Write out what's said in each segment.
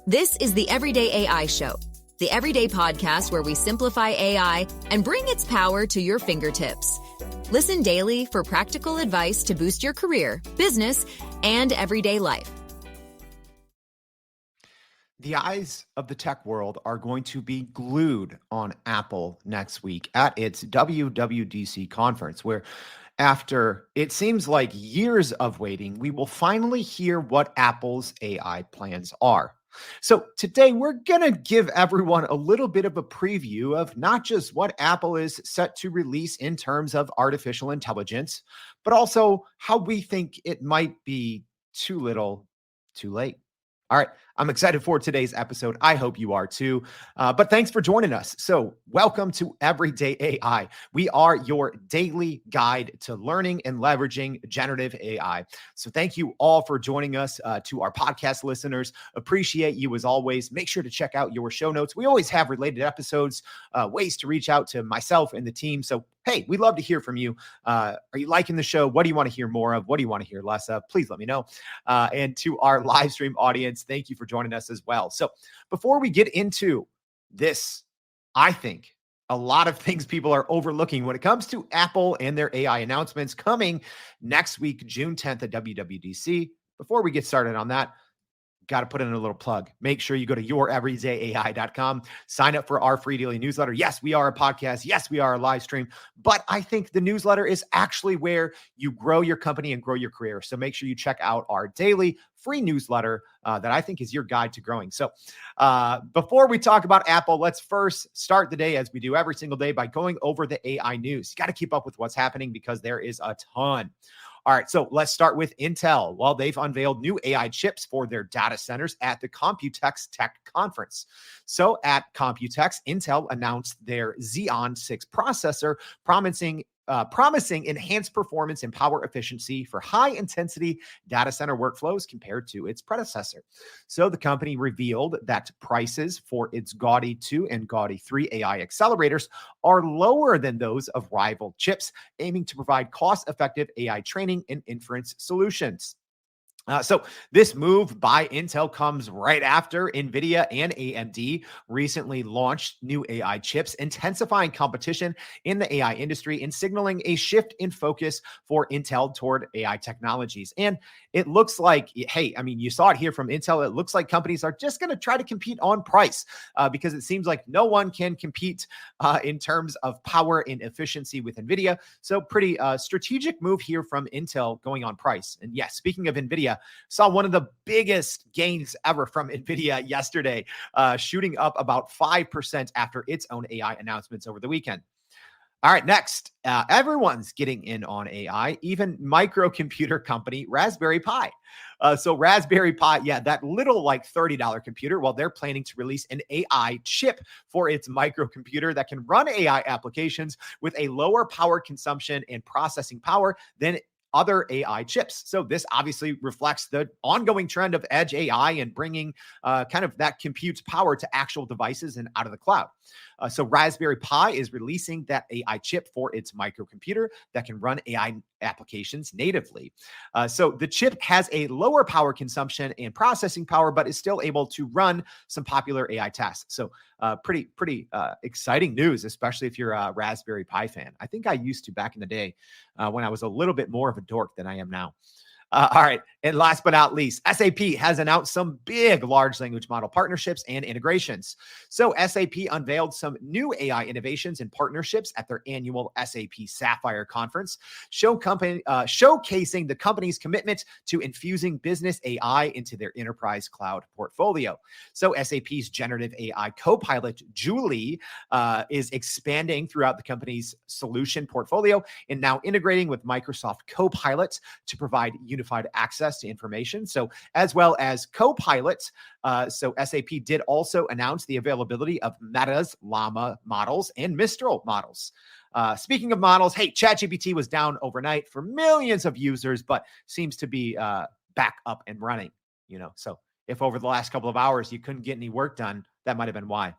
This is the Everyday AI Show, the everyday podcast where we simplify AI and bring its power to your fingertips. Listen daily for practical advice to boost your career, business, and everyday life. The eyes of the tech world are going to be glued on Apple next week at its WWDC conference, where after it seems like years of waiting, we will finally hear what Apple's AI plans are. So today we're going to give everyone a little bit of a preview of not just what Apple is set to release in terms of artificial intelligence, but also how we think it might be too little, too late. All right, I'm excited for today's episode. I hope you are too. But thanks for joining us. So welcome to Everyday AI. We are your daily guide to learning and leveraging generative AI. So thank you all for joining us. To our podcast listeners, appreciate you as always. Make sure to check out your show notes. We always have related episodes, ways to reach out to myself and the team. So hey, we'd love to hear from you. Are you liking the show? What do you want to hear more of? What do you want to hear less of? Please let me know. And to our live stream audience, thank you for joining us as well. So before we get into this, I think a lot of things people are overlooking when it comes to Apple and their AI announcements coming next week, June 10th at WWDC. Before we get started on that, got to put in a little plug. Make sure you go to youreverydayai.com, sign up for our free daily newsletter. Yes, we are a podcast. Yes, we are a live stream, but I think the newsletter is actually where you grow your company and grow your career. So make sure you check out our daily free newsletter that I think is your guide to growing. So before we talk about Apple, let's first start the day as we do every single day by going over the AI news. You got to keep up with what's happening because there is a ton. All right, so let's start with Intel. Well, they've unveiled new AI chips for their data centers at the Computex Tech Conference. So at Computex, Intel announced their Xeon 6 processor, promising enhanced performance and power efficiency for high-intensity data center workflows compared to its predecessor. So the company revealed that prices for its Gaudi 2 and Gaudi 3 AI accelerators are lower than those of rival chips, aiming to provide cost-effective AI training and inference solutions. So this move by Intel comes right after NVIDIA and AMD recently launched new AI chips, intensifying competition in the AI industry and signaling a shift in focus for Intel toward AI technologies. And it looks like, hey, I mean, you saw it here from Intel. It looks like companies are just going to try to compete on price because it seems like no one can compete in terms of power and efficiency with NVIDIA. So pretty strategic move here from Intel going on price. And yes, speaking of NVIDIA, saw one of the biggest gains ever from NVIDIA yesterday, shooting up about 5% after its own AI announcements over the weekend. All right, next, everyone's getting in on AI, even microcomputer company Raspberry Pi. So Raspberry Pi, yeah, that little like $30 computer, well, they're planning to release an AI chip for its microcomputer that can run AI applications with a lower power consumption and processing power than other AI chips. So this obviously reflects the ongoing trend of edge AI and bringing kind of that compute power to actual devices and out of the cloud. So Raspberry Pi is releasing that AI chip for its microcomputer that can run AI applications natively. So the chip has a lower power consumption and processing power, but is still able to run some popular AI tasks. So pretty exciting news, especially if you're a Raspberry Pi fan. I think I used to back in the day when I was a little bit more of a dork than I am now. All right. And last but not least, SAP has announced some big large language model partnerships and integrations. So SAP unveiled some new AI innovations and partnerships at their annual SAP Sapphire conference, showcasing the company's commitment to infusing business AI into their enterprise cloud portfolio. So SAP's generative AI copilot, Julie, is expanding throughout the company's solution portfolio and now integrating with Microsoft Copilot to provide unified access to information. So as well as Copilot, so SAP did also announce the availability of Meta's Llama models and Mistral models. Speaking of models, hey, ChatGPT was down overnight for millions of users, but seems to be back up and running. So if over the last couple of hours you couldn't get any work done, That might have been why.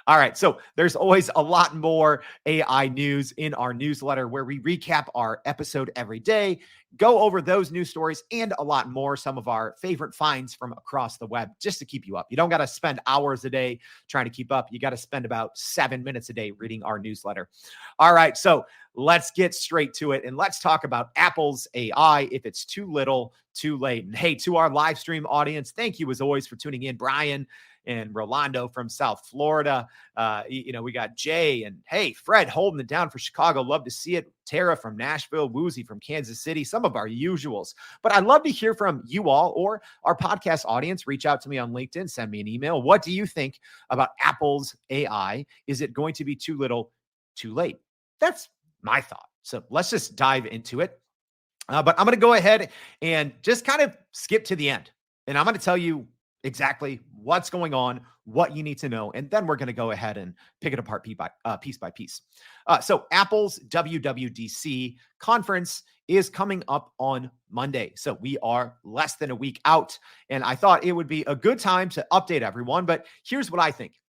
All right. So there's always a lot more AI news in our newsletter where we recap our episode every day, go over those news stories and a lot more, some of our favorite finds from across the web, just to keep you up. You don't got to spend hours a day trying to keep up. You got to spend about 7 minutes a day reading our newsletter. All right. So let's get straight to it and let's talk about Apple's AI. If it's too little, too late. And hey, to our live stream audience, thank you as always for tuning in. Brian and Rolando from South Florida. We got Jay and hey, Fred holding it down for Chicago. Love to see it. Tara from Nashville, Woozy from Kansas City, some of our usuals. But I'd love to hear from you all or our podcast audience. Reach out to me on LinkedIn, send me an email. What do you think about Apple's AI? Is it going to be too little, too late? That's my thought. So let's just dive into it. But I'm going to go ahead and just kind of skip to the end. And I'm going to tell you exactly what's going on, what you need to know, and then we're going to go ahead and pick it apart piece by piece. So Apple's WWDC conference is coming up on Monday. So we are less than a week out, and I thought it would be a good time to update everyone, but here's what I think.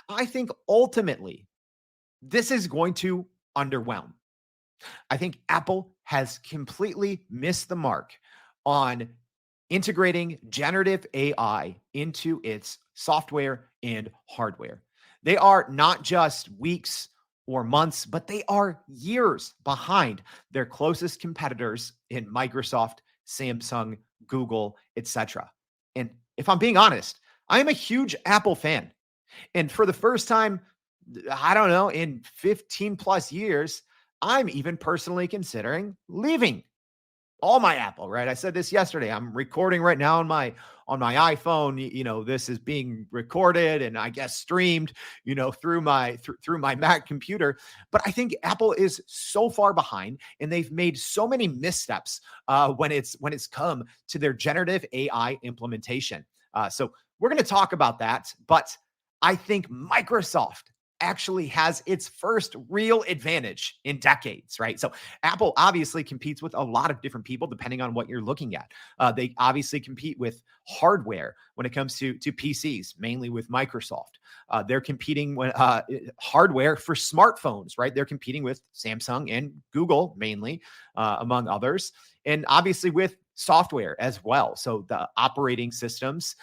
I think ultimately this is going to underwhelm. I think Apple has completely missed the mark on integrating generative AI into its software and hardware. They are not just weeks or months, but they are years behind their closest competitors in Microsoft, Samsung, Google, etc. And if I'm being honest, I am a huge Apple fan. And for the first time, I don't know, in 15 plus years, I'm even personally considering leaving all my Apple, right? I said this yesterday. I'm recording right now on my iPhone. This is being recorded and I guess streamed, through my Mac computer. But I think Apple is so far behind, and they've made so many missteps when it's come to their generative AI implementation. So we're going to talk about that. But I think Microsoft actually has its first real advantage in decades, right? So Apple obviously competes with a lot of different people depending on what you're looking at. They obviously compete with hardware when it comes to PCs, mainly with Microsoft. They're competing with hardware for smartphones, right? They're competing with Samsung and Google mainly, among others. And obviously with software as well. So the operating systems,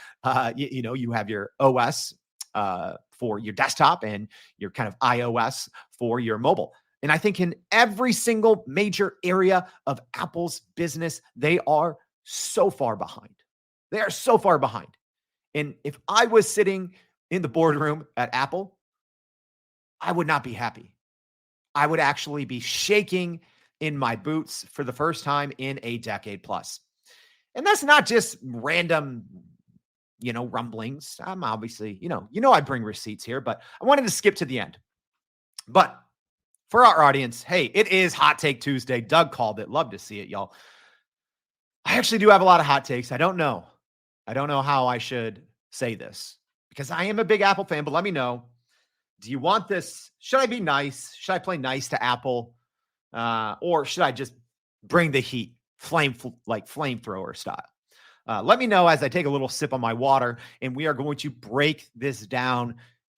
you have your OS, for your desktop and your kind of iOS for your mobile. And I think in every single major area of Apple's business, they are so far behind. They are so far behind. And if I was sitting in the boardroom at Apple, I would not be happy. I would actually be shaking in my boots for the first time in a decade plus. And that's not just random rumblings. I'm obviously, I bring receipts here, but I wanted to skip to the end. But for our audience, hey, it is Hot Take Tuesday. Doug called it. Love to see it, y'all. I actually do have a lot of hot takes. I don't know how I should say this because I am a big Apple fan, but let me know. Do you want this? Should I be nice? Should I play nice to Apple? Or should I just bring the heat, flamethrower style? Let me know as I take a little sip on my water, and we are going to break this down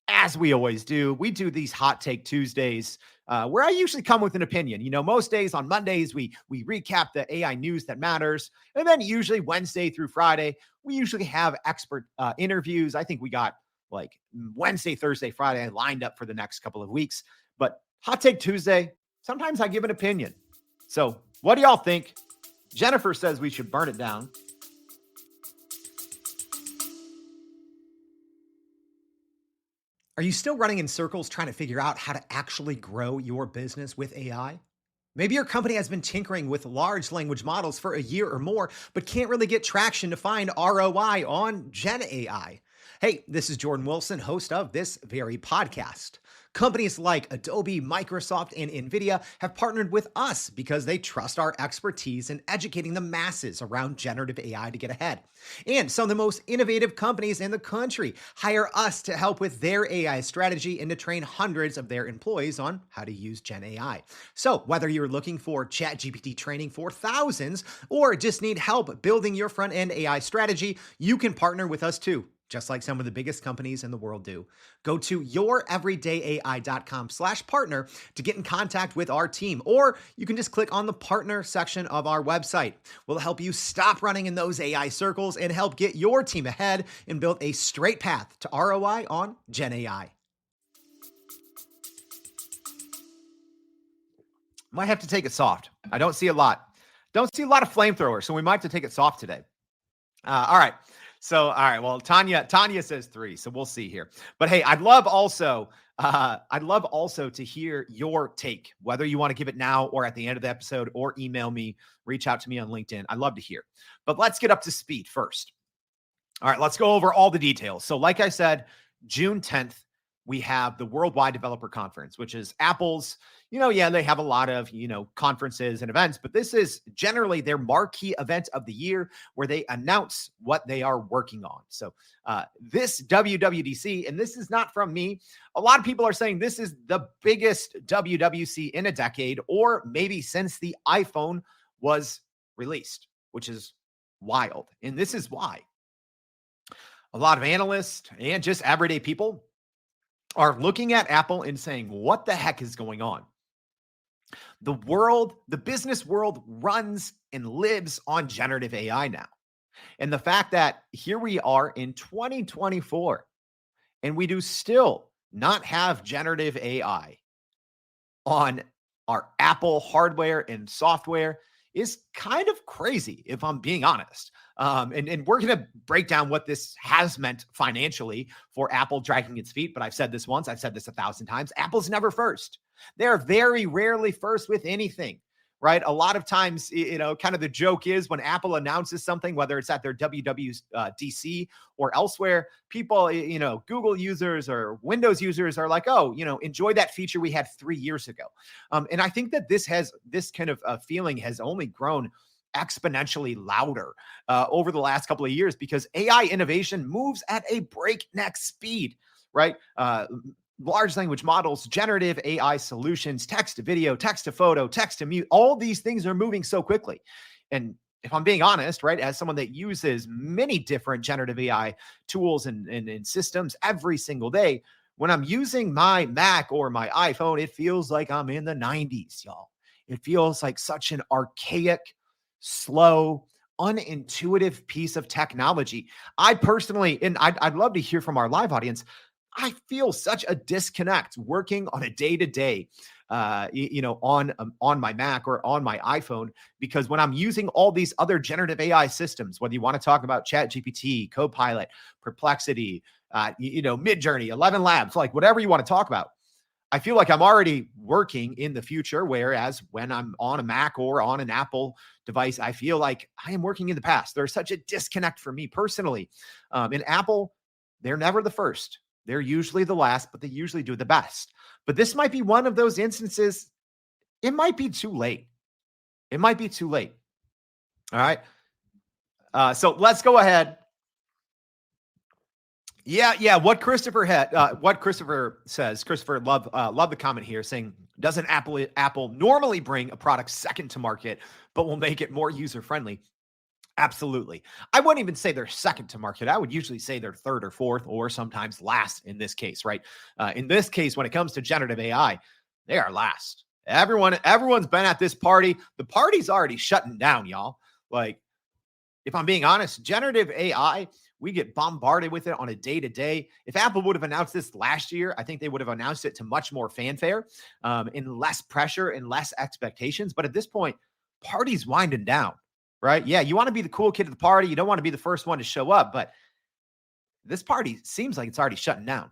as we always do. We do these Hot Take Tuesdays where I usually come with an opinion. Most days on Mondays, we recap the AI news that matters. And then usually Wednesday through Friday, we usually have expert interviews. I think we got like Wednesday, Thursday, Friday lined up for the next couple of weeks. But Hot Take Tuesday, sometimes I give an opinion. So what do y'all think? Jennifer says we should burn it down. Are you still running in circles trying to figure out how to actually grow your business with AI? Maybe your company has been tinkering with large language models for a year or more, but can't really get traction to find ROI on Gen AI. Hey, this is Jordan Wilson, host of this very podcast. Companies like Adobe, Microsoft, and NVIDIA have partnered with us because they trust our expertise in educating the masses around generative AI to get ahead. And some of the most innovative companies in the country hire us to help with their AI strategy and to train hundreds of their employees on how to use Gen AI. So whether you're looking for ChatGPT training for thousands or just need help building your front-end AI strategy, you can partner with us too. just like some of the biggest companies in the world do. Go to youreverydayai.com/partner to get in contact with our team, or you can just click on the partner section of our website. We'll help you stop running in those AI circles and help get your team ahead and build a straight path to ROI on Gen AI. Might have to take it soft. I don't see a lot. Don't see a lot of flamethrowers, so we might have to take it soft today. All right. So, all right. Well, Tanya says 3, so we'll see here. But hey, I'd love also to hear your take, whether you want to give it now or at the end of the episode, or email me, reach out to me on LinkedIn. I'd love to hear. But let's get up to speed first. All right, let's go over all the details. So, like I said, June 10th, we have the Worldwide Developer Conference, which is Apple's, they have a lot of, conferences and events, but this is generally their marquee event of the year where they announce what they are working on. So this WWDC, and this is not from me, a lot of people are saying this is the biggest WWDC in a decade, or maybe since the iPhone was released, which is wild. And this is why a lot of analysts and just everyday people are looking at Apple and saying, what the heck is going on? The business world runs and lives on generative AI now. And the fact that here we are in 2024 and we do still not have generative AI on our Apple hardware and software is kind of crazy, if I'm being honest. And we're going to break down what this has meant financially for Apple dragging its feet. But I've said this once, I've said this 1,000 times. Apple's never first. They're very rarely first with anything, right? A lot of times, kind of the joke is when Apple announces something, whether it's at their WWDC or elsewhere, people, Google users or Windows users are like, oh, enjoy that feature we had 3 years ago. And I think that this kind of feeling has only grown exponentially louder over the last couple of years because AI innovation moves at a breakneck speed, right? Large language models, generative AI solutions, text to video, text to photo, text to mute, all these things are moving so quickly. And if I'm being honest, right, as someone that uses many different generative AI tools and systems every single day, when I'm using my Mac or my iPhone, it feels like I'm in the 90s, y'all. It feels like such an archaic, slow, unintuitive piece of technology. I personally, and I'd love to hear from our live audience, I feel such a disconnect working on a day-to-day, on my Mac or on my iPhone, because when I'm using all these other generative AI systems, whether you want to talk about ChatGPT, Copilot, Perplexity, Midjourney, 11 Labs, like whatever you want to talk about, I feel like I'm already working in the future, whereas when I'm on a Mac or on an Apple device, I feel like I am working in the past. There's such a disconnect for me personally. In Apple, they're never the first. They're usually the last, but they usually do the best. But this might be one of those instances. It might be too late. It might be too late. All right. So let's go ahead. Yeah. What Christopher says, Christopher, love the comment here saying, doesn't Apple normally bring a product second to market, but will make it more user-friendly? Absolutely. I wouldn't even say they're second to market. I would usually say they're third or fourth, or sometimes last in this case, right? In this case, when it comes to generative AI, they are last. Everyone's been at this party. The party's already shutting down, y'all. Like, if I'm being honest, generative AI, we get bombarded with it on a day-to-day. If Apple would have announced this last year, I think they would have announced it to much more fanfare, and less pressure and less expectations. But at this point, party's winding down. Right? Yeah, you want to be the cool kid at the party. You don't want to be the first one to show up, but this party seems like it's already shutting down.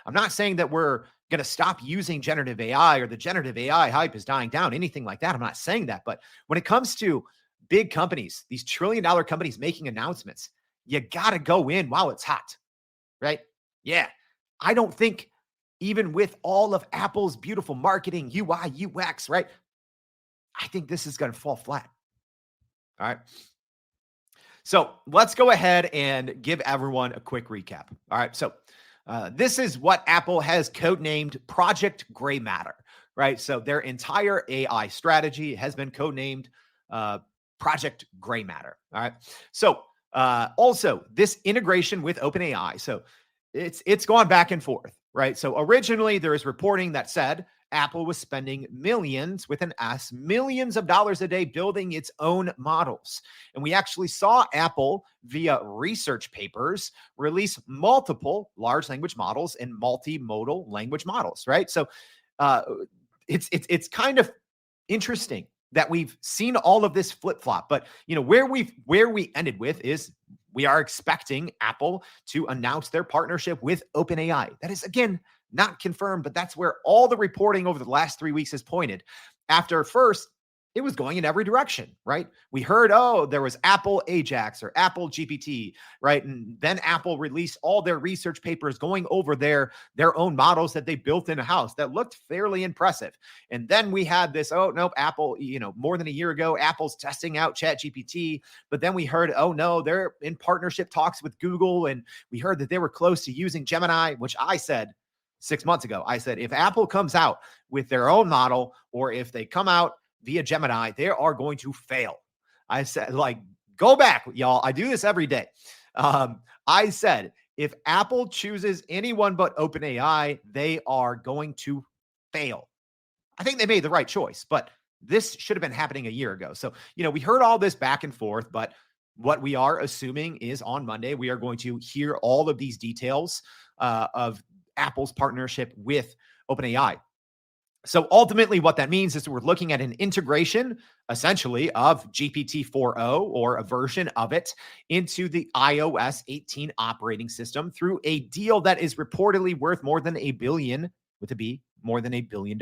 I'm not saying that we're going to stop using generative AI or the generative AI hype is dying down, anything like that. I'm not saying that. But when it comes to big companies, these trillion-dollar companies making announcements, you got to go in while it's hot, right? Yeah. I don't think even with all of Apple's beautiful marketing, UI, UX, right? I think this is going to fall flat. All right. So let's go ahead and give everyone a quick recap. All right. So this is what Apple has codenamed Project Gray Matter, right? So their entire AI strategy has been codenamed Project Gray Matter. All right. So Also, this integration with OpenAI. So it's gone back and forth, right? So originally there is reporting that said Apple was spending millions with an S, millions of dollars a day building its own models. And we actually saw Apple via research papers release multiple large language models and multimodal language models, right? So it's kind of interesting that we've seen all of this flip-flop, but where we ended with is we are expecting Apple to announce their partnership with OpenAI. That is, again, not confirmed, but that's where all the reporting over the last 3 weeks has pointed. After first, it was going in every direction, right? We heard, there was Apple Ajax or Apple GPT, right? And then Apple released all their research papers going over their own models that they built in a house that looked fairly impressive. And then we had this, Apple, more than a year ago, Apple's testing out ChatGPT. But then we heard, they're in partnership talks with Google. And we heard that they were close to using Gemini, which I said 6 months ago. I said, if Apple comes out with their own model, or if they come out via Gemini, they are going to fail. I said, go back, y'all. I do this every day. I said, if Apple chooses anyone but OpenAI, they are going to fail. I think they made the right choice, but this should have been happening a year ago. So, we heard all this back and forth, but what we are assuming is on Monday, we are going to hear all of these details of Apple's partnership with OpenAI. So ultimately what that means is we're looking at an integration essentially of GPT 4.0 or a version of it into the iOS 18 operating system through a deal that is reportedly worth more than $1 billion, with a B, more than $1 billion.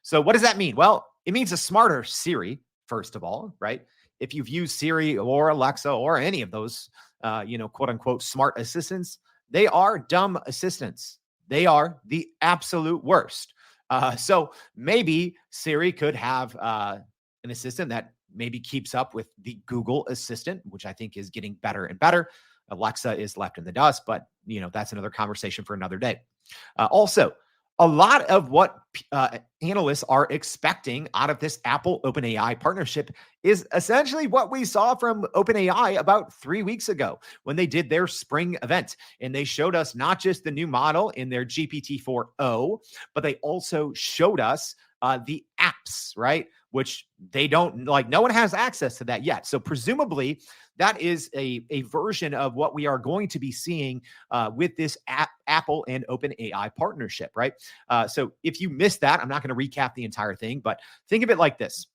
So what does that mean? Well, it means a smarter Siri, first of all, right? If you've used Siri or Alexa or any of those, quote unquote, smart assistants, they are dumb assistants. They are the absolute worst. So maybe Siri could have an assistant that maybe keeps up with the Google Assistant, which I think is getting better and better. Alexa is left in the dust, but that's another conversation for another day. Also, a lot of what analysts are expecting out of this Apple OpenAI partnership is essentially what we saw from OpenAI about 3 weeks ago when they did their spring event. And they showed us not just the new model in their GPT 4.0, but they also showed us the apps, right? Which they don't no one has access to that yet. So presumably that is a version of what we are going to be seeing with this Apple and OpenAI partnership, right? So if you missed that, I'm not going to recap the entire thing, but think of it like this.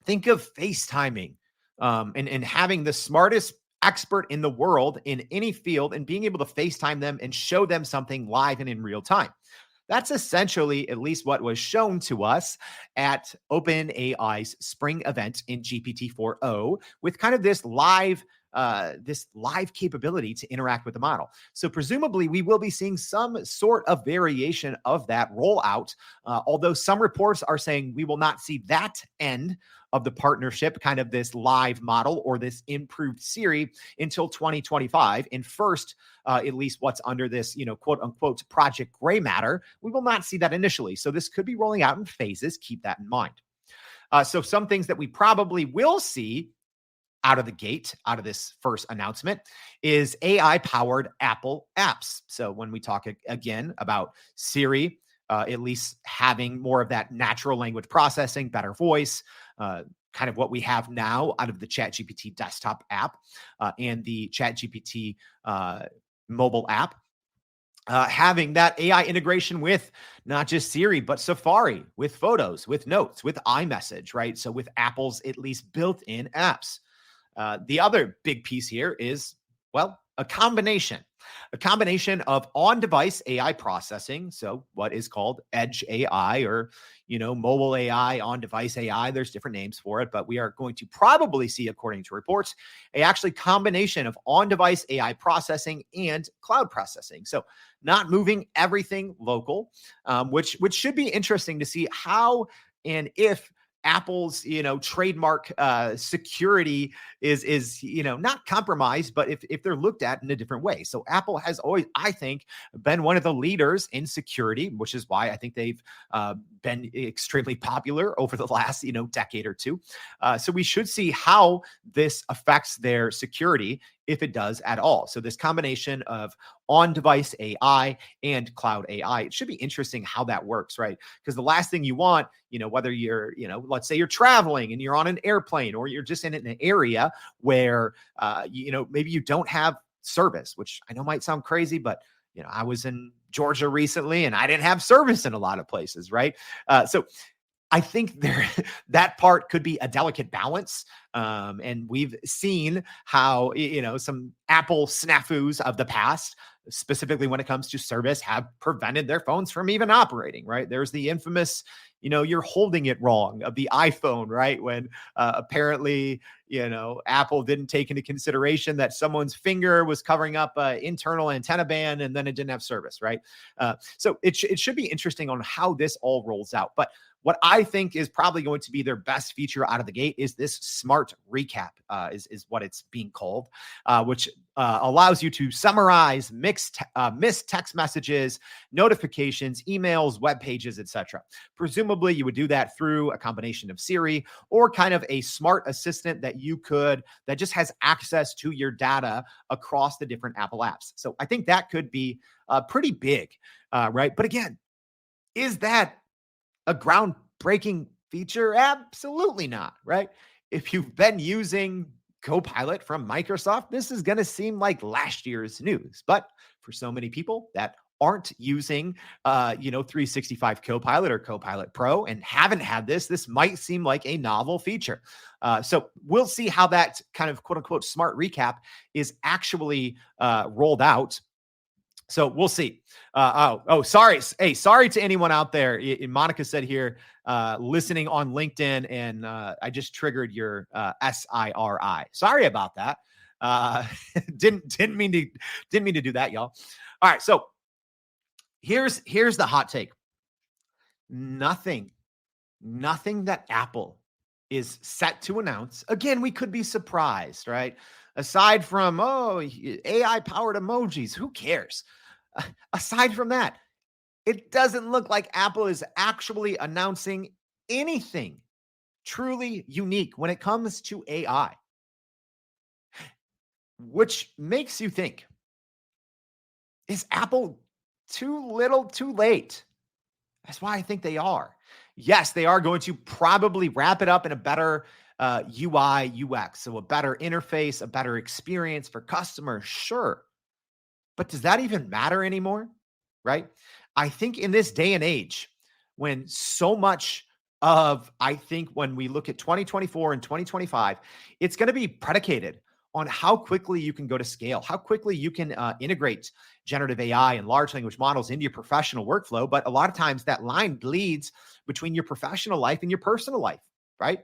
Think of FaceTiming and having the smartest expert in the world in any field and being able to FaceTime them and show them something live and in real time. That's essentially at least what was shown to us at OpenAI's spring event in GPT 4.0 with kind of this live capability to interact with the model. So presumably we will be seeing some sort of variation of that rollout, although some reports are saying we will not see that end of the partnership, kind of this live model or this improved Siri until 2025. And first, at least what's under this, quote unquote, Project Gray Matter, we will not see that initially. So this could be rolling out in phases. Keep that in mind. So some things that we probably will see out of the gate, out of this first announcement, is AI-powered Apple apps. So when we talk again about Siri, at least having more of that natural language processing, better voice, kind of what we have now out of the ChatGPT desktop app and the ChatGPT mobile app. Having that AI integration with not just Siri, but Safari, with Photos, with Notes, with iMessage, right? So with Apple's at least built-in apps. The other big piece here is, a combination of on-device AI processing. So what is called edge AI or, mobile AI, on-device AI. There's different names for it, but we are going to probably see, according to reports, a actually combination of on-device AI processing and cloud processing. So not moving everything local, which should be interesting to see how and if Apple's, trademark security is not compromised, but if they're looked at in a different way. So Apple has always, I think, been one of the leaders in security, which is why I think they've been extremely popular over the last, decade or two. So we should see how this affects their security, if it does at all. So this combination of on-device AI and cloud AI, it should be interesting how that works, right? Because the last thing you want, whether you're, let's say you're traveling and you're on an airplane, or you're just in an area where, maybe you don't have service, which I know might sound crazy, but I was in Georgia recently and I didn't have service in a lot of places, right? So I think that part could be a delicate balance. And we've seen how, some Apple snafus of the past, specifically when it comes to service, have prevented their phones from even operating, right? There's the infamous, you're holding it wrong of the iPhone, right? When apparently, Apple didn't take into consideration that someone's finger was covering up an internal antenna band, and then it didn't have service, right? So it should be interesting on how this all rolls out. But what I think is probably going to be their best feature out of the gate is this smart recap, is what it's being called, which allows you to summarize missed text messages, notifications, emails, web pages, etc. Presumably, you would do that through a combination of Siri or kind of a smart assistant that just has access to your data across the different Apple apps. So I think that could be pretty big, right? But again, is that a groundbreaking feature? Absolutely not, right? If you've been using Copilot from Microsoft, this is going to seem like last year's news. But for so many people that aren't using, 365 Copilot or Copilot Pro and haven't had this might seem like a novel feature. So we'll see how that kind of quote unquote smart recap is actually rolled out. So we'll see. Sorry. Hey, sorry to anyone out there. Monica said here, listening on LinkedIn, and I just triggered your SIRI. Sorry about that. Didn't mean to do that, y'all. All right. So here's the hot take. Nothing that Apple is set to announce. Again, we could be surprised, right? Aside from, AI-powered emojis, who cares? Aside from that, it doesn't look like Apple is actually announcing anything truly unique when it comes to AI, which makes you think, is Apple too little, too late? That's why I think they are. Yes, they are going to probably wrap it up in a better UI, UX, so a better interface, a better experience for customers, sure. But does that even matter anymore, right? I think in this day and age, when so much of, I think when we look at 2024 and 2025, it's going to be predicated on how quickly you can go to scale, how quickly you can integrate generative AI and large language models into your professional workflow. But a lot of times that line bleeds between your professional life and your personal life, right?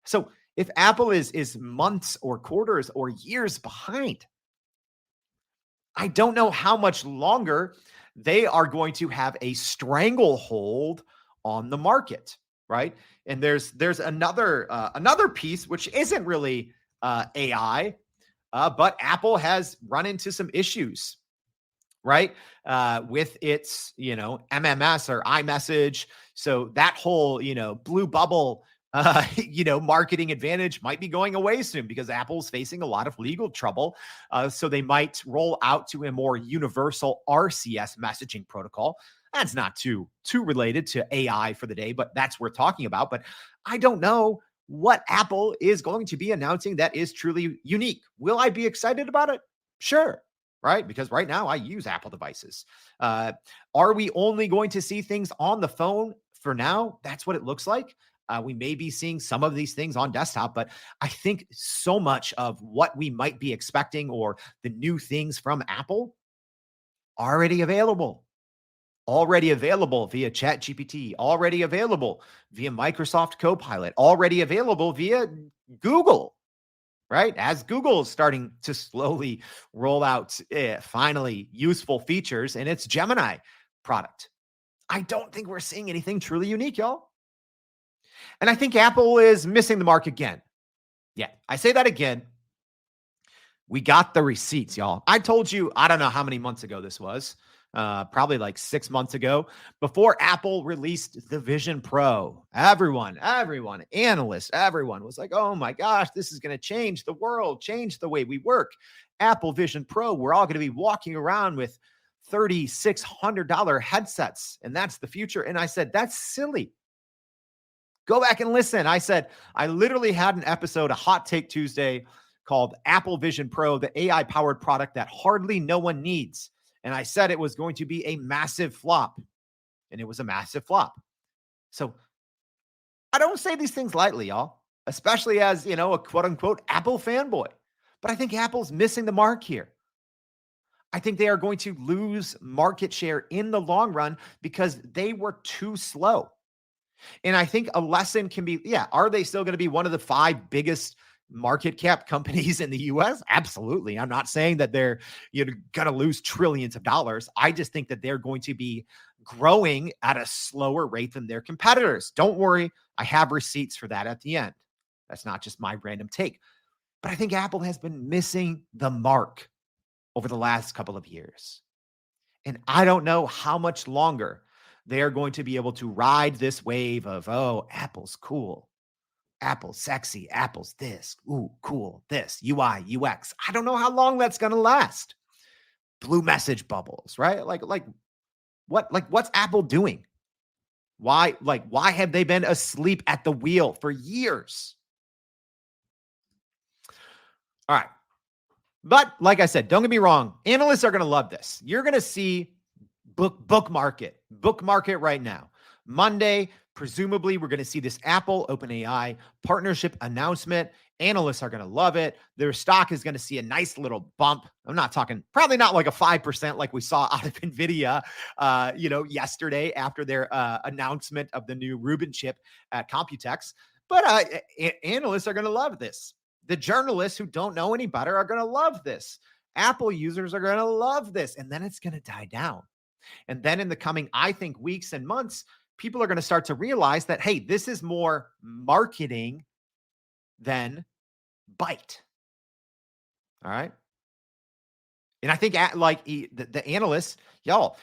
So if Apple is months or quarters or years behind, I don't know how much longer they are going to have a stranglehold on the market, right? And there's another piece which isn't really AI, but Apple has run into some issues, right? With its MMS or iMessage. So that whole blue bubble marketing advantage might be going away soon because Apple's facing a lot of legal trouble. So they might roll out to a more universal RCS messaging protocol. That's not too related to AI for the day, but that's worth talking about. But I don't know what Apple is going to be announcing that is truly unique. Will I be excited about it? Sure. Right? Because right now I use Apple devices. Are we only going to see things on the phone for now? That's what it looks like. We may be seeing some of these things on desktop, but I think so much of what we might be expecting or the new things from Apple already available via ChatGPT, already available via Microsoft Copilot, already available via Google, right? As Google is starting to slowly roll out finally useful features in its Gemini product. I don't think we're seeing anything truly unique, y'all. And I think Apple is missing the mark again. Yeah, I say that again. We got the receipts, y'all. I told you, I don't know how many months ago this was, probably like 6 months ago, before Apple released the Vision Pro. Everyone, analysts, everyone was like, oh my gosh, this is going to change the world, change the way we work. Apple Vision Pro, we're all going to be walking around with $3,600 headsets, and that's the future. And I said, that's silly. Go back and listen. I said, I literally had an episode, a Hot Take Tuesday, called Apple Vision Pro, the AI-powered product that hardly no one needs. And I said it was going to be a massive flop. And it was a massive flop. So I don't say these things lightly, y'all, especially as, a quote-unquote Apple fanboy. But I think Apple's missing the mark here. I think they are going to lose market share in the long run because they were too slow. And I think a lesson can be, are they still going to be one of the 5 biggest market cap companies in the US? Absolutely. I'm not saying that they're going to lose trillions of dollars. I just think that they're going to be growing at a slower rate than their competitors. Don't worry. I have receipts for that at the end. That's not just my random take. But I think Apple has been missing the mark over the last couple of years. And I don't know how much longer they're going to be able to ride this wave of, oh, Apple's cool. Apple's sexy. Apple's this. Ooh, cool. This. UI, UX. I don't know how long that's going to last. Blue message bubbles, right? What's Apple doing? Why have they been asleep at the wheel for years? All right. But like I said, don't get me wrong. Analysts are going to love this. You're going to see bookmark it right now. Monday, presumably, we're going to see this Apple OpenAI partnership announcement. Analysts are going to love it. Their stock is going to see a nice little bump. I'm not talking, probably not like a 5% like we saw out of NVIDIA, yesterday after their announcement of the new Rubin chip at Computex. But analysts are going to love this. The journalists who don't know any better are going to love this. Apple users are going to love this. And then it's going to die down. And then in the coming, I think, weeks and months, people are going to start to realize that, hey, this is more marketing than bite. All right. And I think the analysts, y'all,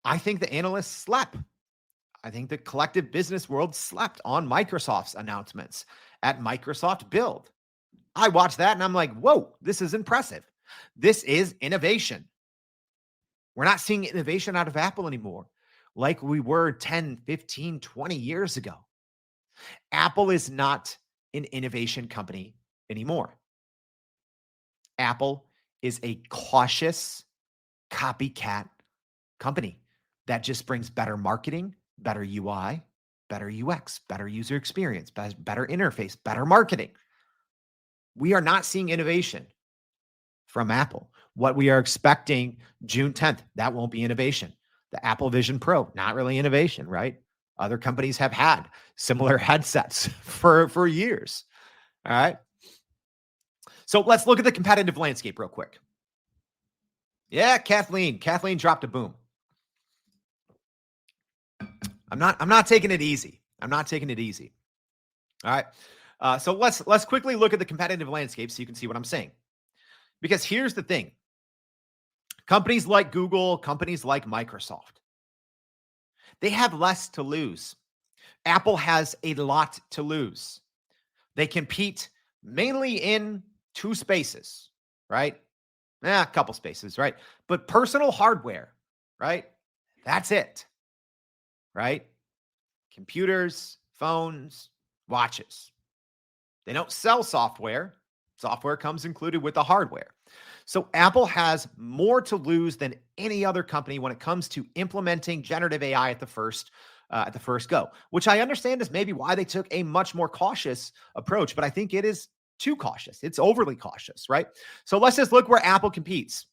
I think the analysts slept. I think the collective business world slept on Microsoft's announcements at Microsoft Build. I watched that and I'm like, whoa, this is impressive. This is innovation. We're not seeing innovation out of Apple anymore like we were 10, 15, 20 years ago. Apple is not an innovation company anymore. Apple is a cautious copycat company that just brings better marketing, better UI, better UX, better user experience, better interface, better marketing. We are not seeing innovation from Apple. What we are expecting June 10th, that won't be innovation. The Apple Vision Pro, not really innovation, right? Other companies have had similar headsets for years. All right. So let's look at the competitive landscape real quick. Yeah, Kathleen dropped a boom. I'm not taking it easy. All right. So let's quickly look at the competitive landscape so you can see what I'm saying. Because here's the thing. Companies like Google, companies like Microsoft, they have less to lose. Apple has a lot to lose. They compete mainly in 2 spaces, right? A couple spaces, right? But personal hardware, right? That's it, right? Computers, phones, watches. They don't sell software. Software comes included with the hardware. So Apple has more to lose than any other company when it comes to implementing generative AI at the first go, which I understand is maybe why they took a much more cautious approach, but I think it is too cautious. It's overly cautious, right? So let's just look where Apple competes.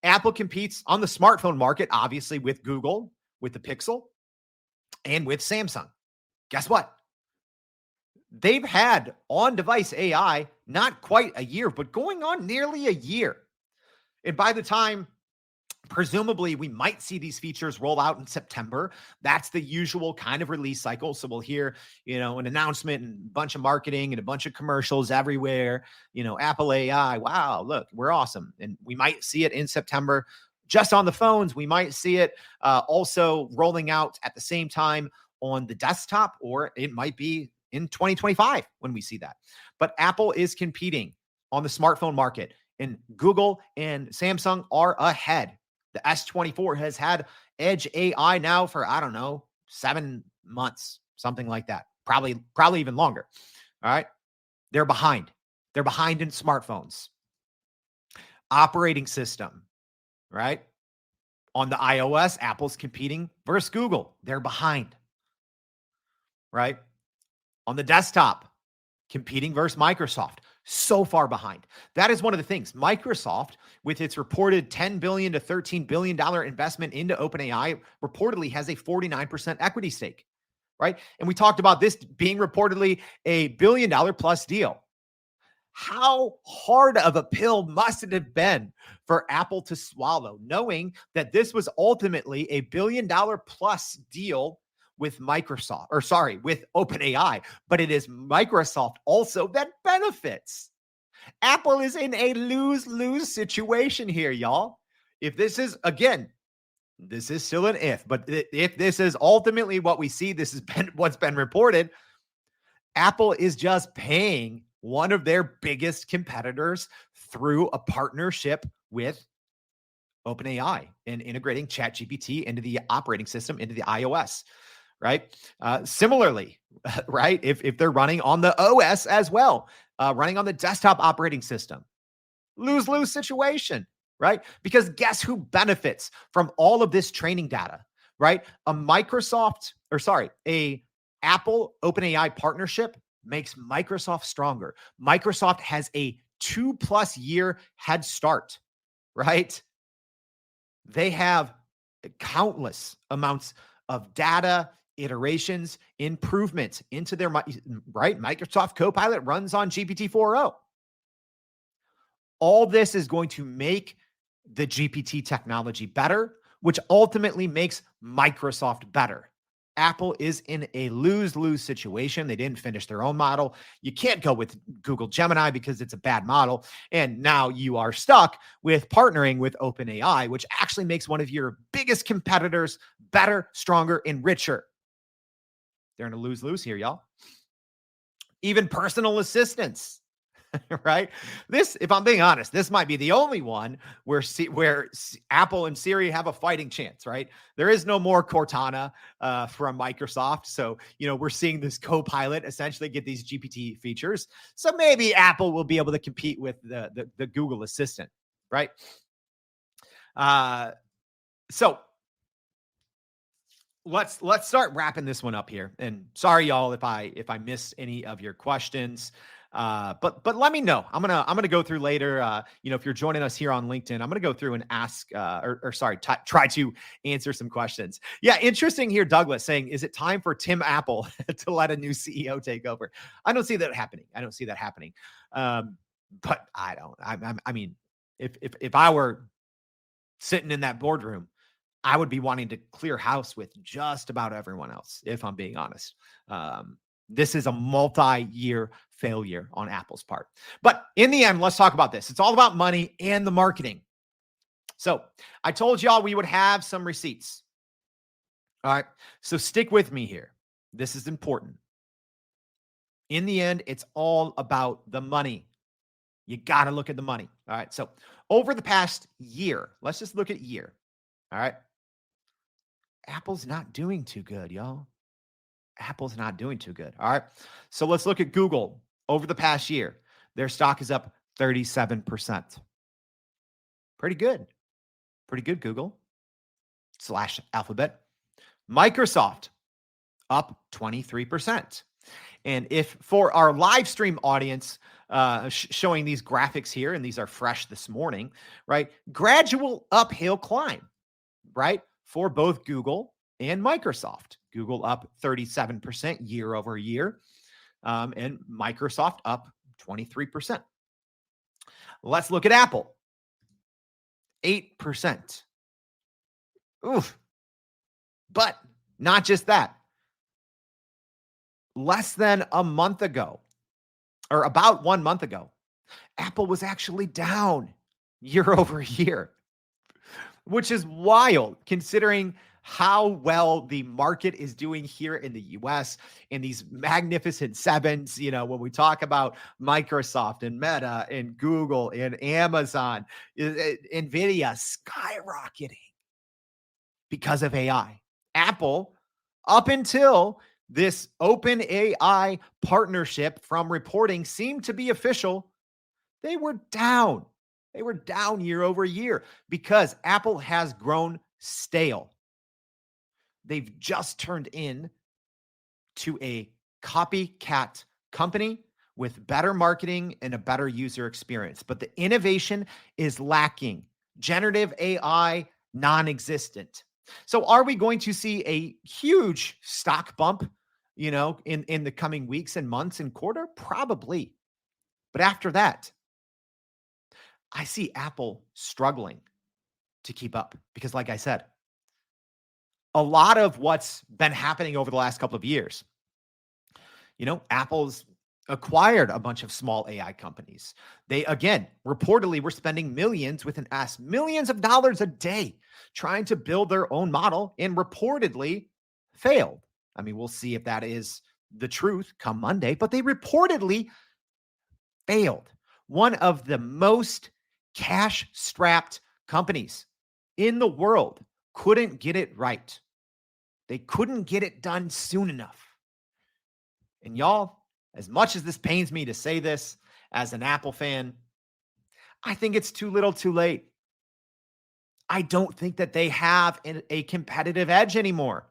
Apple competes on the smartphone market, obviously with Google, with the Pixel, and with Samsung. Guess what? They've had on-device AI not quite a year, but going on nearly a year. And by the time Presumably, we might see these features roll out in September. That's the usual kind of release cycle. So we'll hear, an announcement and a bunch of marketing and a bunch of commercials everywhere. Apple AI, wow, look, we're awesome. And we might see it in September just on the phones. We might see it also rolling out at the same time on the desktop, or it might be in 2025 when we see that. But Apple is competing on the smartphone market, and Google and Samsung are ahead. The S24 has had Edge AI now for, 7 months, something like that. Probably even longer. All right. They're behind. They're behind in smartphones. Operating system, right? On the iOS, Apple's competing versus Google. They're behind, right? On the desktop, competing versus Microsoft. So far behind. That is one of the things. Microsoft, with its reported $10 billion to $13 billion investment into OpenAI, reportedly has a 49% equity stake, right? And we talked about this being reportedly a $1 billion plus deal. How hard of a pill must it have been for Apple to swallow, knowing that this was ultimately a $1 billion plus deal with with OpenAI, but it is Microsoft also that benefits. Apple is in a lose-lose situation here, y'all. If this is, again, this is still an if, but if this is ultimately what we see, this has been what's been reported, Apple is just paying one of their biggest competitors through a partnership with OpenAI and integrating ChatGPT into the operating system, into the iOS. Right. Similarly, right. If they're running on the OS as well, running on the desktop operating system, lose-lose situation, right? Because guess who benefits from all of this training data, right? A Apple OpenAI partnership makes Microsoft stronger. Microsoft has a 2+ year head start, right? They have countless amounts of data, iterations, improvements into their, right? Microsoft Copilot runs on GPT 4.0. All this is going to make the GPT technology better, which ultimately makes Microsoft better. Apple is in a lose-lose situation. They didn't finish their own model. You can't go with Google Gemini because it's a bad model. And now you are stuck with partnering with OpenAI, which actually makes one of your biggest competitors better, stronger, and richer. They're in a lose-lose here, y'all. Even personal assistants, right? This, if I'm being honest, this might be the only one where Apple and Siri have a fighting chance, right? There is no more Cortana from Microsoft. So, we're seeing this Copilot essentially get these GPT features. So maybe Apple will be able to compete with the Google Assistant, right? So let's start wrapping this one up here. And sorry, y'all, if I missed any of your questions. But let me know. I'm gonna go through later. If you're joining us here on LinkedIn, I'm gonna go through and ask, try to answer some questions. Yeah, interesting here, Douglas saying, is it time for Tim Apple to let a new CEO take over? I don't see that happening. But I don't. I mean, if I were sitting in that boardroom, I would be wanting to clear house with just about everyone else, if I'm being honest. This is a multi-year failure on Apple's part. But in the end, let's talk about this. It's all about money and the marketing. So I told y'all we would have some receipts. All right. So stick with me here. This is important. In the end, it's all about the money. You got to look at the money. All right. So over the past year, let's just look at year. All right. Apple's not doing too good, y'all. Apple's not doing too good. All right. So let's look at Google over the past year. Their stock is up 37%. Pretty good. Pretty good, Google / Alphabet. Microsoft up 23%. And if for our live stream audience, showing these graphics here, and these are fresh this morning, right? Gradual uphill climb, right? For both Google and Microsoft. Google up 37% year over year, and Microsoft up 23%. Let's look at Apple. 8%. Oof. But not just that. Less than a month ago, or about 1 month ago, Apple was actually down year over year, which is wild considering how well the market is doing here in the US in these magnificent sevens. When we talk about Microsoft and Meta and Google and Amazon, NVIDIA skyrocketing because of AI. Apple, up until this OpenAI partnership from reporting seemed to be official, they were down. They were down year over year because Apple has grown stale. They've just turned in to a copycat company with better marketing and a better user experience. But the innovation is lacking. Generative AI, non-existent. So are we going to see a huge stock bump, in the coming weeks and months and quarter? Probably. But after that, I see Apple struggling to keep up because, like I said, a lot of what's been happening over the last couple of years, Apple's acquired a bunch of small AI companies. They, again, reportedly were spending millions with an S, millions of dollars a day trying to build their own model and reportedly failed. I mean, we'll see if that is the truth come Monday, but they reportedly failed. One of the most cash-strapped companies in the world couldn't get it right. They couldn't get it done soon enough. And y'all, as much as this pains me to say this as an Apple fan, I think it's too little too late. I don't think that they have a competitive edge anymore.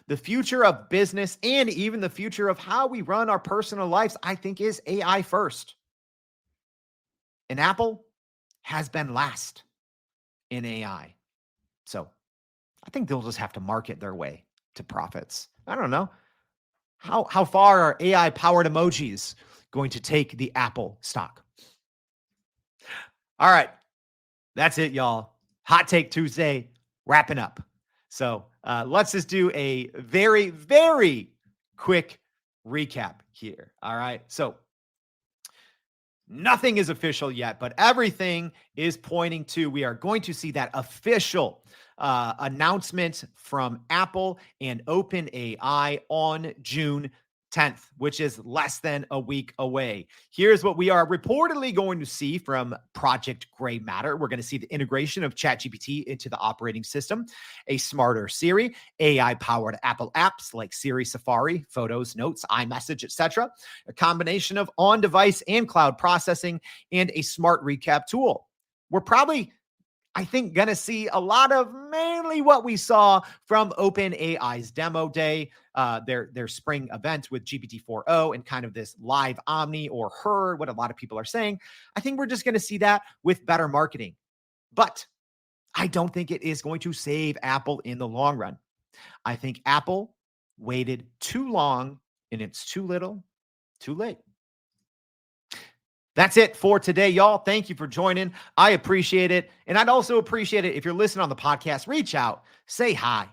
The future of business and even the future of how we run our personal lives, I think, is AI first. And Apple has been last in AI. So I think they'll just have to market their way to profits. I don't know. How far are AI-powered emojis going to take the Apple stock? All right. That's it, y'all. Hot Take Tuesday, wrapping up. So let's just do a very, very quick recap here. All right. So nothing is official yet, but everything is pointing to we are going to see that official announcement from Apple and OpenAI on June 10th, which is less than a week away. Here's what we are reportedly going to see from Project Gray Matter. We're going to see the integration of ChatGPT into the operating system, a smarter Siri, AI-powered Apple apps like Siri, Safari, Photos, Notes, iMessage, etc., a combination of on-device and cloud processing, and a smart recap tool. We're probably, I think, going to see a lot of mainly what we saw from OpenAI's demo day, their spring event with GPT-4o and kind of this live Omni or Her, what a lot of people are saying. I think we're just going to see that with better marketing. But I don't think it is going to save Apple in the long run. I think Apple waited too long and it's too little, too late. That's it for today, y'all. Thank you for joining. I appreciate it. And I'd also appreciate it if you're listening on the podcast, reach out, say hi.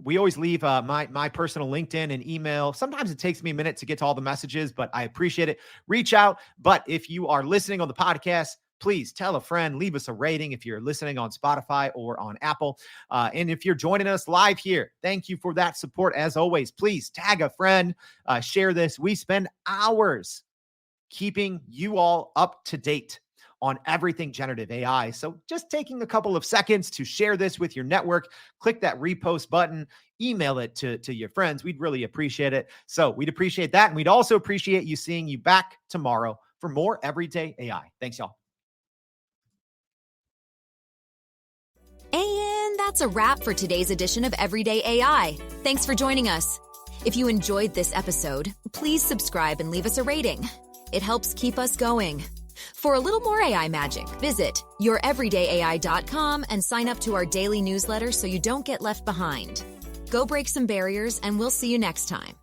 We always leave my personal LinkedIn and email. Sometimes it takes me a minute to get to all the messages, but I appreciate it. Reach out. But if you are listening on the podcast, please tell a friend, leave us a rating if you're listening on Spotify or on Apple. And if you're joining us live here, thank you for that support. As always, please tag a friend, share this. We spend hours keeping you all up to date on everything generative AI. So just taking a couple of seconds to share this with your network, click that repost button, email it to your friends. We'd really appreciate it. So we'd appreciate that. And we'd also appreciate seeing you back tomorrow for more Everyday AI. Thanks, y'all. And that's a wrap for today's edition of Everyday AI. Thanks for joining us. If you enjoyed this episode, please subscribe and leave us a rating. It helps keep us going. For a little more AI magic, visit youreverydayai.com and sign up to our daily newsletter so you don't get left behind. Go break some barriers, and we'll see you next time.